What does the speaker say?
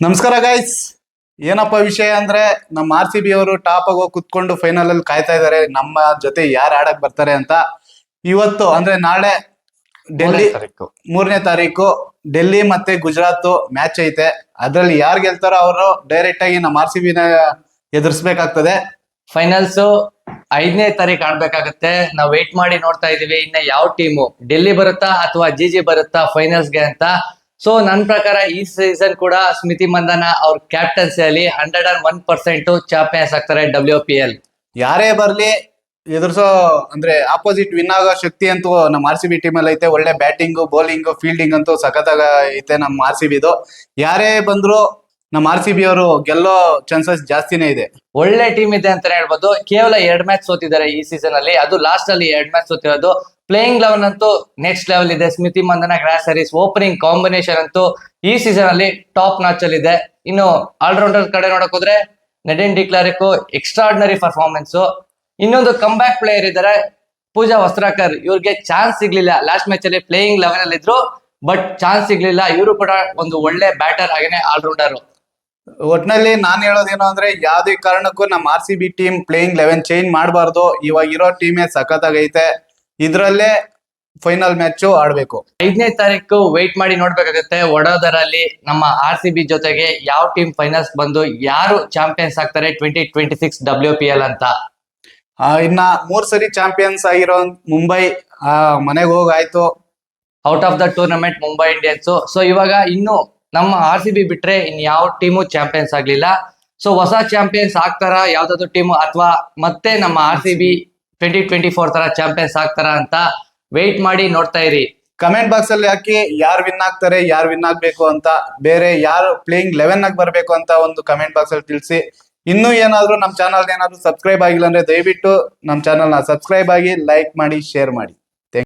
ನಮಸ್ಕಾರ ಗೈಸ್. ಏನಪ್ಪ ವಿಷಯ ಅಂದ್ರೆ ನಮ್ಮ RCB ಅವರು ಟಾಪ್ ಆಗಿ ಕುತ್ಕೊಂಡು ಫೈನಲ್ ಅಲ್ಲಿ ಕಾಯ್ತಾ ಇದಾರೆ ನಮ್ಮ ಜೊತೆ ಯಾರು ಆಡಕ್ ಬರ್ತಾರೆ ಅಂತ. ಇವತ್ತು ಅಂದ್ರೆ ನಾಳೆ ಡೆಲ್ಲಿ 3ನೇ ತಾರೀಕು ಡೆಲ್ಲಿ ಮತ್ತೆ ಗುಜರಾತ್ ಮ್ಯಾಚ್ ಐತೆ. ಅದ್ರಲ್ಲಿ ಯಾರು ಗೆಲ್ತಾರೋ ಅವರು ಡೈರೆಕ್ಟ್ ಆಗಿ ನಮ್ಮ RCB ನ ಎದುರಿಸಬೇಕಾಗ್ತದೆ. ಫೈನಲ್ಸ್ 5ನೇ ತಾರೀಕು ಆಡ್ಬೇಕಾಗತ್ತೆ. ನಾವು ವೇಟ್ ಮಾಡಿ ನೋಡ್ತಾ ಇದೀವಿ ಇನ್ನ ಯಾವ ಟೀಮು ಡೆಲ್ಲಿ ಬರುತ್ತಾ ಅಥವಾ GG ಬರುತ್ತಾ ಫೈನಲ್ಸ್ಗೆ ಅಂತ. ಸೊ ನನ್ನ ಪ್ರಕಾರ ಈ ಸೀಸನ್ ಕೂಡ ಸ್ಮೃತಿ ಮಂದನ ಅವ್ರ ಕ್ಯಾಪ್ಟನ್ಸಿಯಲ್ಲಿ 101% ಚಾಂಪಿಯನ್ಸ್ ಆಗ್ತಾರೆ WPL. ಯಾರೇ ಬರ್ಲಿ ಎದುರಿಸೋ ಅಂದ್ರೆ ಆಪೋಸಿಟ್ ವಿನ್ ಆಗೋ ಶಕ್ತಿ ಅಂತೂ ನಮ್ಮ RCB ಟೀಮ್ ಅಲ್ಲಿ ಐತೆ. ಒಳ್ಳೆ ಬ್ಯಾಟಿಂಗ್ ಬೌಲಿಂಗ್ ಫೀಲ್ಡಿಂಗ್ ಅಂತೂ ಸಖತ್ತಾಗ ಐತೆ ನಮ್ಮ RCBದು. ಯಾರೇ ಬಂದ್ರು ನಮ್ಮ RCB ಅವರು ಗೆಲ್ಲೋ ಚಾನ್ಸಸ್ ಜಾಸ್ತಿನೇ ಇದೆ. ಒಳ್ಳೆ ಟೀಮ್ ಇದೆ ಅಂತಾನೆ ಹೇಳ್ಬೋದು. ಕೇವಲ 2 ಮ್ಯಾಚ್ ಸೋತಿದ್ದಾರೆ ಈ ಸೀಸನ್ ಅಲ್ಲಿ, ಅದು ಲಾಸ್ಟ್ ಅಲ್ಲಿ 2 ಮ್ಯಾಚ್ ಸೋತಿರೋದು. ಪ್ಲೇಯಿಂಗ್ ಲೆವೆನ್ ಅಂತೂ ನೆಕ್ಸ್ಟ್ ಲೆವೆಲ್ ಇದೆ. ಸ್ಮಿತಿ Mandhana, gross Harris opening combination ಅಂತೂ ಈ ಸೀಸನ್ ಅಲ್ಲಿ ಟಾಪ್ ನಾಚ್ ಅಲ್ಲಿ ಇದೆ. ಇನ್ನು ಆಲ್ರೌಂಡರ್ ಕಡೆ ನೋಡಕ್ ಹೋದ್ರೆ ನೆಡೆನ್ ಡಿಕ್ಲಾರಿಕ್ ಎಕ್ಸ್ಟ್ರಾರ್ಡಿನರಿ ಪರ್ಫಾರ್ಮೆನ್ಸ್. ಇನ್ನೊಂದು ಕಮ್ ಬ್ಯಾಕ್ ಪ್ಲೇಯರ್ ಇದ್ದಾರೆ ಪೂಜಾ ವಸ್ತ್ರಾಕರ್. ಇವ್ರಿಗೆ ಚಾನ್ಸ್ ಸಿಗ್ಲಿಲ್ಲ ಲಾಸ್ಟ್ ಮ್ಯಾಚ್ ಅಲ್ಲಿ, ಪ್ಲೇಯಿಂಗ್ ಲೆವೆನ್ ಅಲ್ಲಿ ಇದ್ರು ಬಟ್ ಚಾನ್ಸ್ ಸಿಗ್ಲಿಲ್ಲ. ಇವರು ಕೂಡ ಒಂದು ಒಳ್ಳೆ ಬ್ಯಾಟರ್ ಹಾಗೇನೆ ಆಲ್ರೌಂಡರ್. ಒಟ್ನಲ್ಲಿ ನಾನ್ ಹೇಳೋದೇನು ಅಂದ್ರೆ ಯಾವ್ದೇ ಕಾರಣಕ್ಕೂ ನಮ್ಮ RCB ಟೀಮ್ ಪ್ಲೇಯಿಂಗ್ 11 ಚೇಂಜ್ ಮಾಡಬಾರ್ದು. ಇವಾಗ ಇರೋ ಟೀಮೇ ಸಖತ್ತಾಗೈತೆ. ಇದ್ರಲ್ಲೇ ಫೈನಲ್ ಮ್ಯಾಚ್ ಆಡ್ಬೇಕು. 5ನೇ ತಾರೀಕು ವೇಟ್ ಮಾಡಿ ನೋಡ್ಬೇಕಾಗತ್ತೆ. ವಡೋದರಲ್ಲಿ ನಮ್ಮ RCB ಜೊತೆಗೆ ಯಾವ ಟೀಮ್ ಫೈನಲ್ಸ್ ಬಂದು ಯಾರು ಚಾಂಪಿಯನ್ಸ್ ಆಗ್ತಾರೆ 2026 WPL ಅಂತ. ಇನ್ನ 3 ಸರಿ ಚಾಂಪಿಯನ್ಸ್ ಆಗಿರೋ ಮುಂಬೈ ಮನೆಗೆ ಹೋಗಾಯ್ತು. Out of the tournament Mumbai Indians. So ಇವಾಗ ಇನ್ನು ನಮ್ಮ RCB ಬಿಟ್ರೆ ಇನ್ ಯಾವ ಟೀಮು ಚಾಂಪಿಯನ್ಸ್ ಆಗ್ಲಿಲ್ಲ. ಸೊ ಹೊಸ ಚಾಂಪಿಯನ್ಸ್ ಆಗ್ತಾರ ಯಾವ್ದಾದ್ರು ಟೀಮು, ಅಥವಾ ಮತ್ತೆ ನಮ್ಮ RCB 2024 ತರ ಚಾಂಪಿಯನ್ಸ್ ಆಗ್ತಾರ ಅಂತ ವೇಟ್ ಮಾಡಿ ನೋಡ್ತಾ ಇರಿ. ಕಮೆಂಟ್ ಬಾಕ್ಸ್ ಅಲ್ಲಿ ಹಾಕಿ ಯಾರು ವಿನ್ ಆಗ್ತಾರೆ, ಯಾರು ವಿನ್ ಆಗ್ಬೇಕು ಅಂತ, ಬೇರೆ ಯಾರು ಪ್ಲೇಯಿಂಗ್ 11 ಆಗಿ ಬರ್ಬೇಕು ಅಂತ ಒಂದು ಕಮೆಂಟ್ ಬಾಕ್ಸ್ ಅಲ್ಲಿ ತಿಳಿಸಿ. ಇನ್ನೂ ಏನಾದ್ರು ನಮ್ಮ ಚಾನಲ್ ಏನಾದ್ರು ಸಬ್ಸ್ಕ್ರೈಬ್ ಆಗಿಲ್ಲ ಅಂದ್ರೆ ದಯವಿಟ್ಟು ನಮ್ಮ ಚಾನಲ್ ನ ಸಬ್ಸ್ಕ್ರೈಬ್ ಆಗಿ, ಲೈಕ್ ಮಾಡಿ, ಶೇರ್ ಮಾಡಿ.